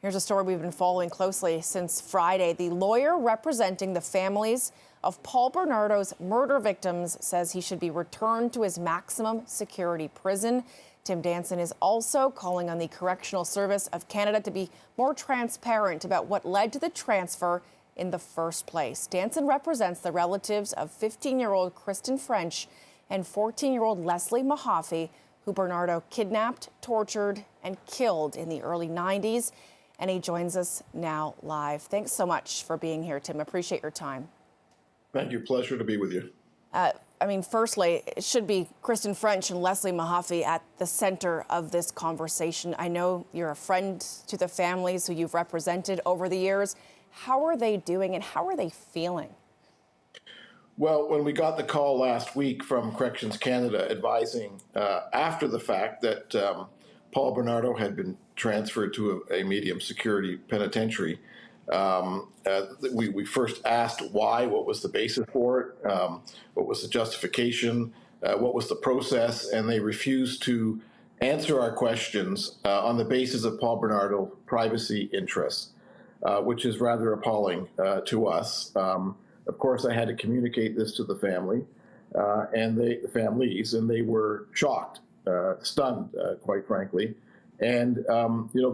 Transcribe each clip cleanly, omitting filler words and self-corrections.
Here's a story we've been following closely since Friday. The lawyer representing the families of Paul Bernardo's murder victims says he should be returned to his maximum security prison. Tim Danson is also calling on the Correctional Service of Canada to be more transparent about what led to the transfer in the first place. Danson represents the relatives of 15-year-old Kristen French and 14-year-old Leslie Mahaffey, who Bernardo kidnapped, tortured, and killed in the early 90s. And he joins us now live. Thanks so much for being here, Tim. Appreciate your time. Thank you. Pleasure to be with you. Firstly, it should be Kristen French and Leslie Mahaffey at the center of this conversation. I know you're a friend to the families who you've represented over the years. How are they doing and how are they feeling? Well, when we got the call last week from Corrections Canada advising after the fact that Paul Bernardo had been transferred to a medium security penitentiary, we first asked why, what was the basis for it, what was the justification, what was the process, and they refused to answer our questions on the basis of Paul Bernardo's privacy interests, which is rather appalling to us. Of course, I had to communicate this to the family and the families, and they were shocked, stunned, quite frankly. And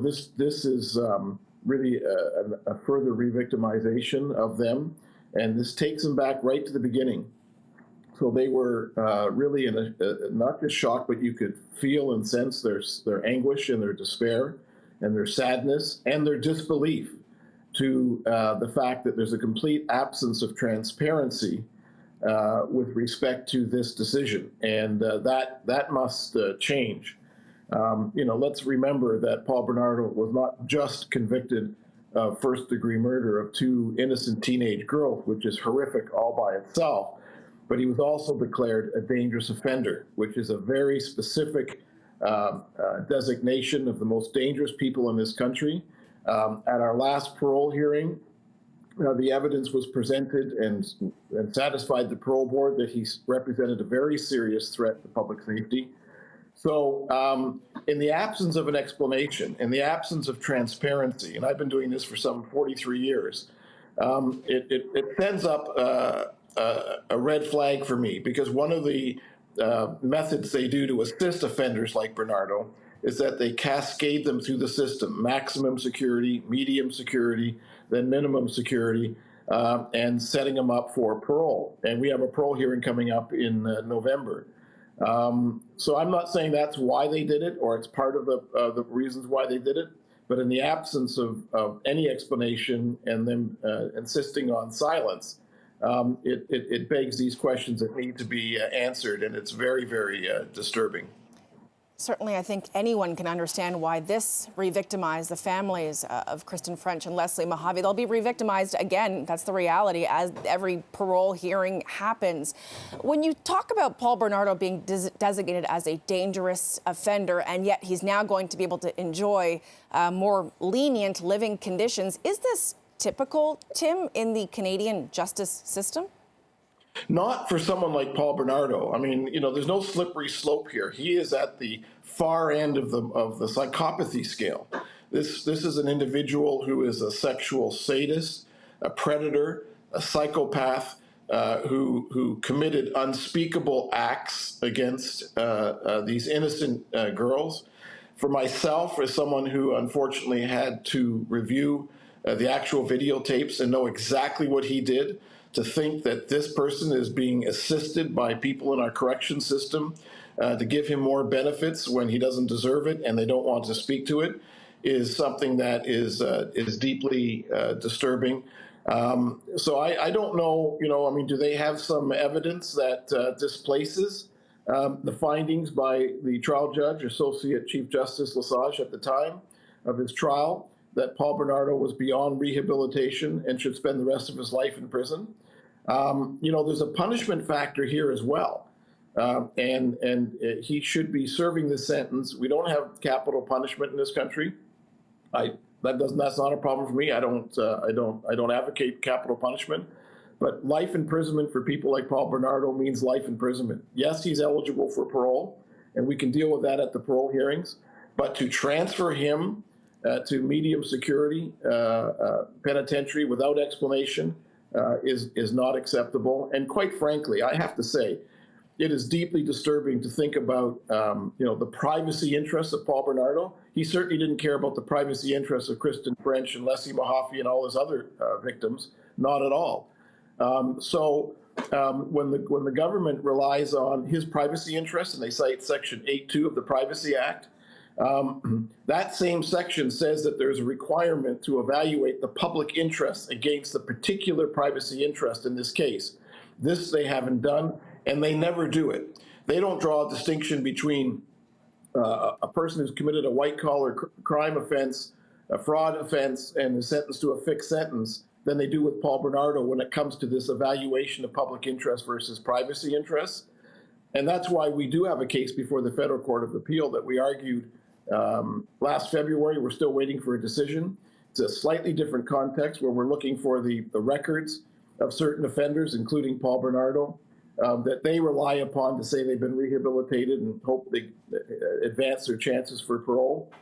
this is really a further re-victimization of them, and this takes them back right to the beginning. So they were really in a not just shock, but you could feel and sense their anguish and their despair and their sadness and their disbelief to the fact that there's a complete absence of transparency with respect to this decision, and that must change. Let's remember that Paul Bernardo was not just convicted of first-degree murder of two innocent teenage girls, which is horrific all by itself, but he was also declared a dangerous offender, which is a very specific designation of the most dangerous people in this country. At our last parole hearing, the evidence was presented and satisfied the parole board that he represented a very serious threat to public safety. So in the absence of an explanation, in the absence of transparency, and I've been doing this for some 43 years, it sends up a red flag for me, because one of the methods they do to assist offenders like Bernardo is that they cascade them through the system: maximum security, medium security, then minimum security, and setting them up for parole. And we have a parole hearing coming up in November. So I'm not saying that's why they did it, or it's part of the reasons why they did it, but in the absence of any explanation and them insisting on silence, it begs these questions that need to be answered, and it's very, very disturbing. Certainly, I think anyone can understand why this re-victimized the families of Kristen French and Leslie Mahaffey. They'll be re-victimized again. That's the reality as every parole hearing happens. When you talk about Paul Bernardo being designated as a dangerous offender, and yet he's now going to be able to enjoy more lenient living conditions, is this typical, Tim, in the Canadian justice system? Not for someone like Paul Bernardo. I mean, there's no slippery slope here. He is at the far end of the psychopathy scale. This is an individual who is a sexual sadist, a predator, a psychopath, who committed unspeakable acts against these innocent girls. For myself, as someone who unfortunately had to review the actual videotapes and know exactly what he did, to think that this person is being assisted by people in our correction system to give him more benefits when he doesn't deserve it and they don't want to speak to it is something that is deeply disturbing. So I don't know, do they have some evidence that displaces the findings by the trial judge, Associate Chief Justice Lesage, at the time of his trial, that Paul Bernardo was beyond rehabilitation and should spend the rest of his life in prison? There's a punishment factor here as well. And he should be serving this sentence. We don't have capital punishment in this country. That's not a problem for me. I don't advocate capital punishment. But life imprisonment for people like Paul Bernardo means life imprisonment. Yes, he's eligible for parole, and we can deal with that at the parole hearings. But to transfer him to medium security penitentiary without explanation is not acceptable. And quite frankly, I have to say, it is deeply disturbing to think about, the privacy interests of Paul Bernardo. He certainly didn't care about the privacy interests of Kristen French and Leslie Mahaffey and all his other victims, not at all. When the government relies on his privacy interests, and they cite Section 8.2 of the Privacy Act, that same section says that there's a requirement to evaluate the public interest against the particular privacy interest in this case. This they haven't done, and they never do it. They don't draw a distinction between a person who's committed a white-collar crime offense, a fraud offense, and is sentenced to a fixed sentence than they do with Paul Bernardo when it comes to this evaluation of public interest versus privacy interests. And that's why we do have a case before the Federal Court of Appeal that we argued last February. We're still waiting for a decision. It's a slightly different context where we're looking for the records of certain offenders, including Paul Bernardo, that they rely upon to say they've been rehabilitated and hope they advance their chances for parole.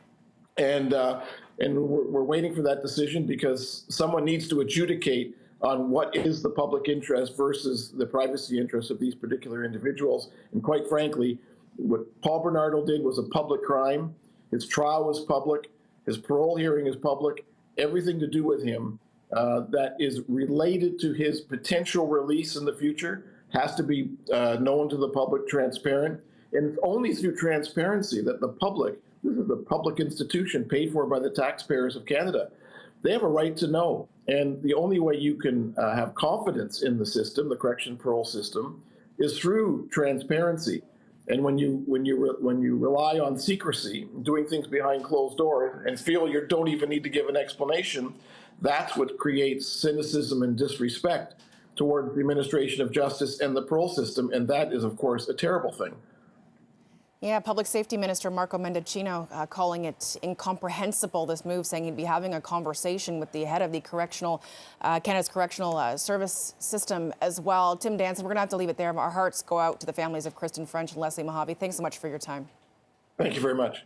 And we're waiting for that decision because someone needs to adjudicate on what is the public interest versus the privacy interest of these particular individuals. And quite frankly, what Paul Bernardo did was a public crime. His trial was public. His parole hearing is public. Everything to do with him that is related to his potential release in the future has to be known to the public, transparent. And it's only through transparency that the public, this is a public institution paid for by the taxpayers of Canada, they have a right to know. And the only way you can have confidence in the system, the correction parole system, is through transparency. And when you rely on secrecy, doing things behind closed doors, and feel you don't even need to give an explanation, that's what creates cynicism and disrespect toward the administration of justice and the parole system. And that is, of course, a terrible thing. Yeah, Public Safety Minister Marco Mendicino calling it incomprehensible, this move, saying he'd be having a conversation with the head of the Canada's Correctional Service system as well. Tim Danson, we're going to have to leave it there. Our hearts go out to the families of Kristen French and Leslie Mahaffey. Thanks so much for your time. Thank you very much.